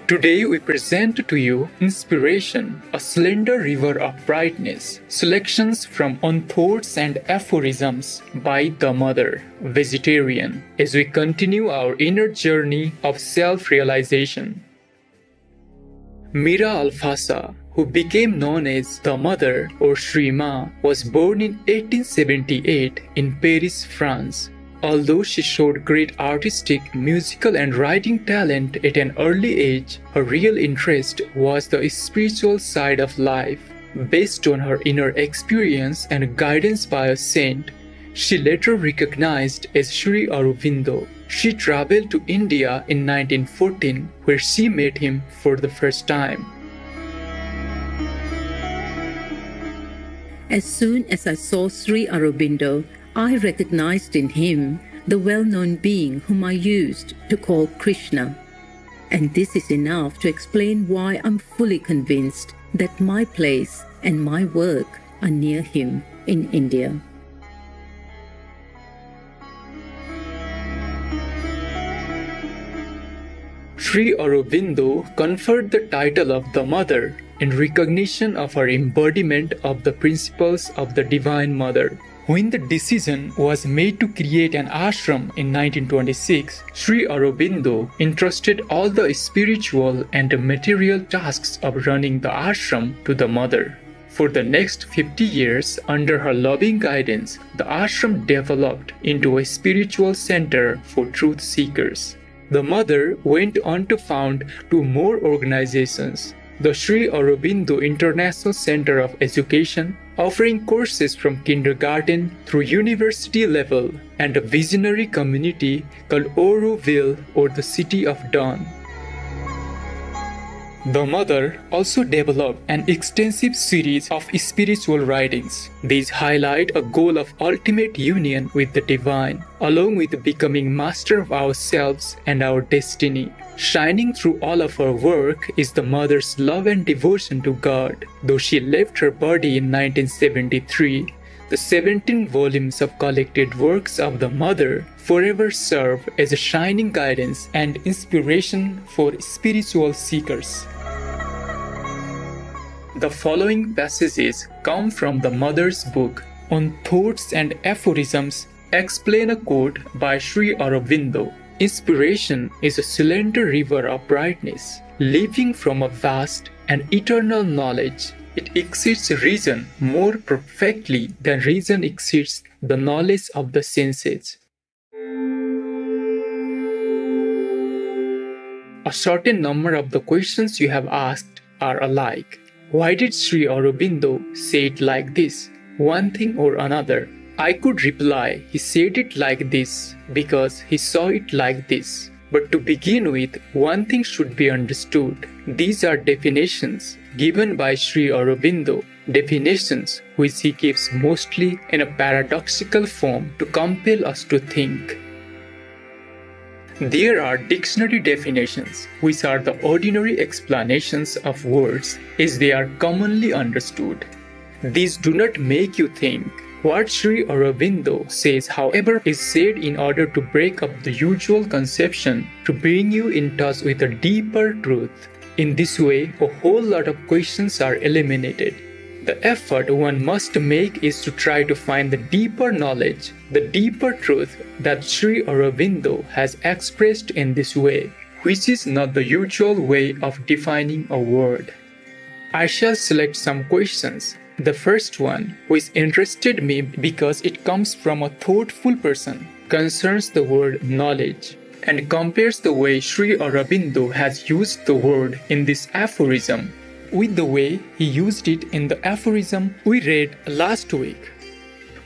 Today we present to you Inspiration, a slender river of brightness, selections from On Thoughts and Aphorisms by the Mother, Vegetarian, as we continue our inner journey of self-realization. Mira Alfasa, who became known as the Mother or Shri Ma, was born in 1878 in Paris, France. Although she showed great artistic, musical and writing talent at an early age, her real interest was the spiritual side of life. Based on her inner experience and guidance by a saint, she later recognized as Sri Aurobindo. She traveled to India in 1914, where she met him for the first time. As soon as I saw Sri Aurobindo, I recognized in him the well-known being whom I used to call Krishna. And this is enough to explain why I'm fully convinced that my place and my work are near him in India. Sri Aurobindo conferred the title of the Mother in recognition of her embodiment of the principles of the Divine Mother. When the decision was made to create an ashram in 1926, Sri Aurobindo entrusted all the spiritual and material tasks of running the ashram to the Mother. For the next 50 years, under her loving guidance, the ashram developed into a spiritual center for truth seekers. The Mother went on to found two more organizations: the Sri Aurobindo International Center of Education, offering courses from kindergarten through university level, and a visionary community called Auroville, or the City of Dawn. The Mother also developed an extensive series of spiritual writings. These highlight a goal of ultimate union with the Divine, along with becoming master of ourselves and our destiny. Shining through all of her work is the Mother's love and devotion to God. Though she left her body in 1973, the 17 volumes of collected works of the Mother forever serve as a shining guidance and inspiration for spiritual seekers. The following passages come from the Mother's book On Thoughts and Aphorisms. Explain a quote by Sri Aurobindo. Inspiration is a slender river of brightness, leaping from a vast and eternal knowledge. It exceeds reason more perfectly than reason exceeds the knowledge of the senses. A certain number of the questions you have asked are alike. Why did Sri Aurobindo say it like this, one thing or another? I could reply, he said it like this because he saw it like this. But to begin with, one thing should be understood. These are definitions given by Sri Aurobindo, definitions which he gives mostly in a paradoxical form to compel us to think. There are dictionary definitions, which are the ordinary explanations of words as they are commonly understood. These do not make you think. What Sri Aurobindo says, however, is said in order to break up the usual conception, to bring you in touch with a deeper truth. In this way, a whole lot of questions are eliminated. The effort one must make is to try to find the deeper knowledge, the deeper truth that Sri Aurobindo has expressed in this way, which is not the usual way of defining a word. I shall select some questions. The first one, which interested me because it comes from a thoughtful person, concerns the word knowledge and compares the way Sri Aurobindo has used the word in this aphorism with the way he used it in the aphorism we read last week.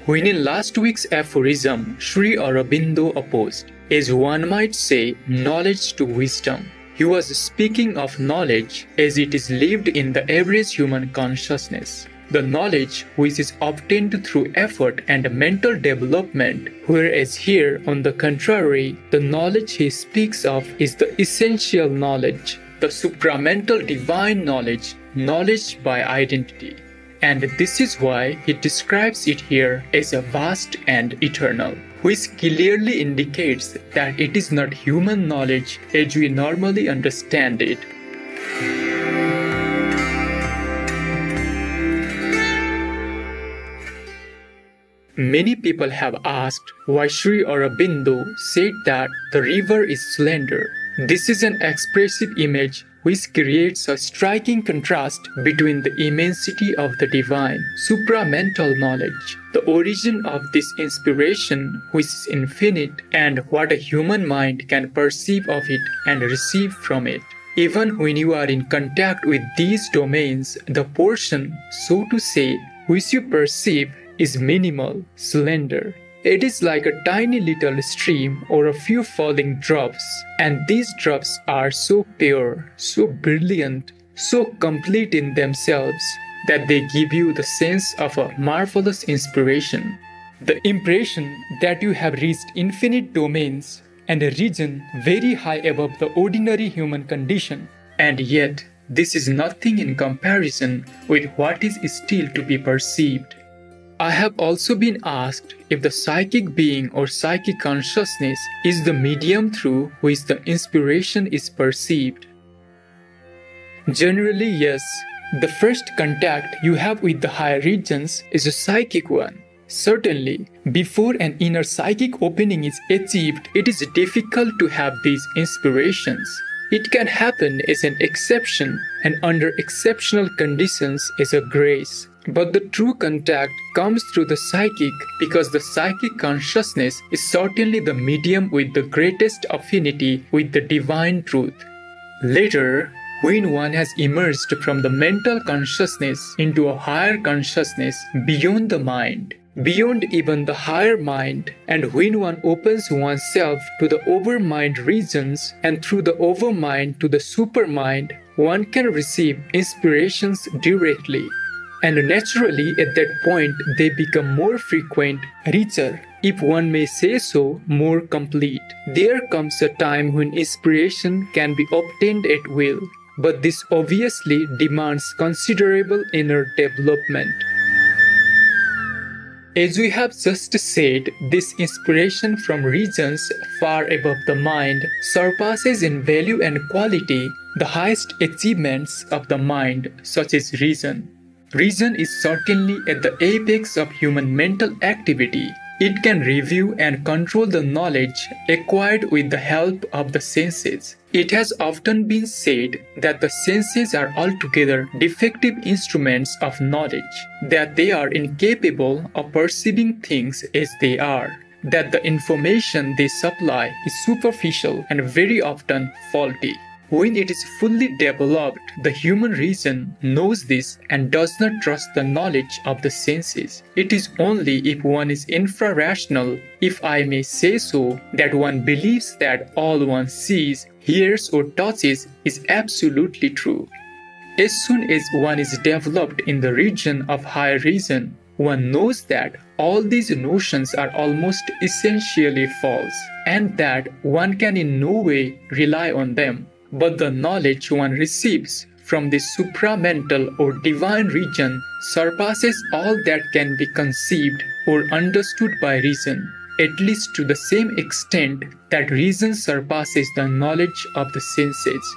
When in last week's aphorism, Sri Aurobindo opposed, as one might say, knowledge to wisdom. He was speaking of knowledge as it is lived in the average human consciousness, the knowledge which is obtained through effort and mental development, whereas here, on the contrary, the knowledge he speaks of is the essential knowledge, the supramental divine knowledge, knowledge by identity. And this is why he describes it here as a vast and eternal, which clearly indicates that it is not human knowledge as we normally understand it, Many people have asked why Sri Aurobindo said that the river is slender. This is an expressive image which creates a striking contrast between the immensity of the divine, supramental knowledge, the origin of this inspiration which is infinite, and what a human mind can perceive of it and receive from it. Even when you are in contact with these domains, the portion, so to say, which you perceive is minimal, slender. It is like a tiny little stream or a few falling drops, and these drops are so pure, so brilliant, so complete in themselves that they give you the sense of a marvelous inspiration. The impression that you have reached infinite domains and a region very high above the ordinary human condition. And yet, this is nothing in comparison with what is still to be perceived. I have also been asked if the psychic being or psychic consciousness is the medium through which the inspiration is perceived. Generally, yes. The first contact you have with the higher regions is a psychic one. Certainly, before an inner psychic opening is achieved, it is difficult to have these inspirations. It can happen as an exception and under exceptional conditions as a grace. But the true contact comes through the psychic because the psychic consciousness is certainly the medium with the greatest affinity with the divine truth. Later, when one has emerged from the mental consciousness into a higher consciousness beyond the mind, beyond even the higher mind, and when one opens oneself to the overmind regions and through the overmind to the supermind, one can receive inspirations directly. And naturally, at that point, they become more frequent, richer, if one may say so, more complete. There comes a time when inspiration can be obtained at will, but this obviously demands considerable inner development. As we have just said, this inspiration from regions far above the mind surpasses in value and quality the highest achievements of the mind, such as reason. Reason is certainly at the apex of human mental activity. It can review and control the knowledge acquired with the help of the senses. It has often been said that the senses are altogether defective instruments of knowledge, that they are incapable of perceiving things as they are, that the information they supply is superficial and very often faulty. When it is fully developed, the human reason knows this and does not trust the knowledge of the senses. It is only if one is infra-rational, if I may say so, that one believes that all one sees, hears or touches is absolutely true. As soon as one is developed in the region of higher reason, one knows that all these notions are almost essentially false, and that one can in no way rely on them. But the knowledge one receives from this supramental or divine region surpasses all that can be conceived or understood by reason, at least to the same extent that reason surpasses the knowledge of the senses.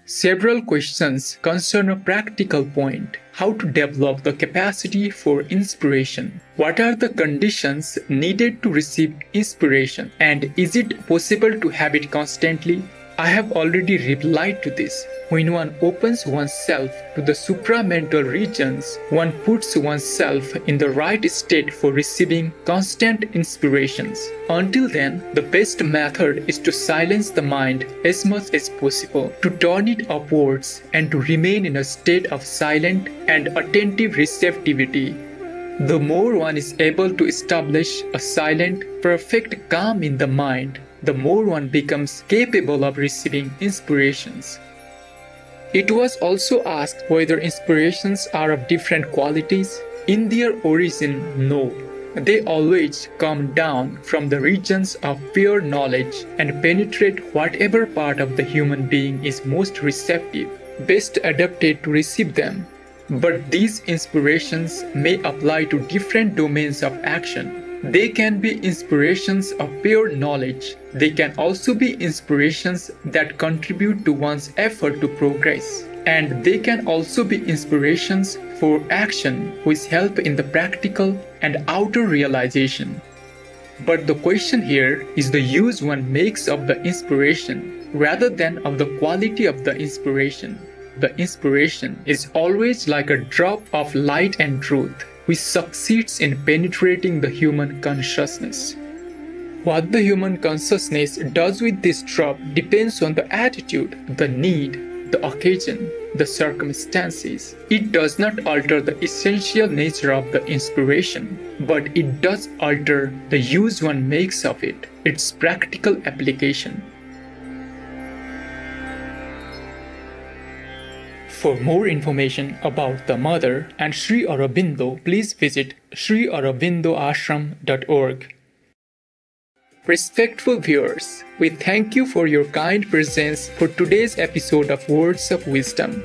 Several questions concern a practical point: how to develop the capacity for inspiration. What are the conditions needed to receive inspiration? And is it possible to have it constantly? I have already replied to this. When one opens oneself to the supramental regions, one puts oneself in the right state for receiving constant inspirations. Until then, the best method is to silence the mind as much as possible, to turn it upwards, and to remain in a state of silent and attentive receptivity. The more one is able to establish a silent, perfect calm in the mind, the more one becomes capable of receiving inspirations. It was also asked whether inspirations are of different qualities. In their origin, no. They always come down from the regions of pure knowledge and penetrate whatever part of the human being is most receptive, best adapted to receive them. But these inspirations may apply to different domains of action. They can be inspirations of pure knowledge. They can also be inspirations that contribute to one's effort to progress. And they can also be inspirations for action which help in the practical and outer realization. But the question here is the use one makes of the inspiration rather than of the quality of the inspiration. The inspiration is always like a drop of light and truth, which succeeds in penetrating the human consciousness. What the human consciousness does with this drop depends on the attitude, the need, the occasion, the circumstances. It does not alter the essential nature of the inspiration, but it does alter the use one makes of it, its practical application. For more information about the Mother and Sri Aurobindo, please visit sriaurobindoashram.org. Respectful viewers, we thank you for your kind presence for today's episode of Words of Wisdom.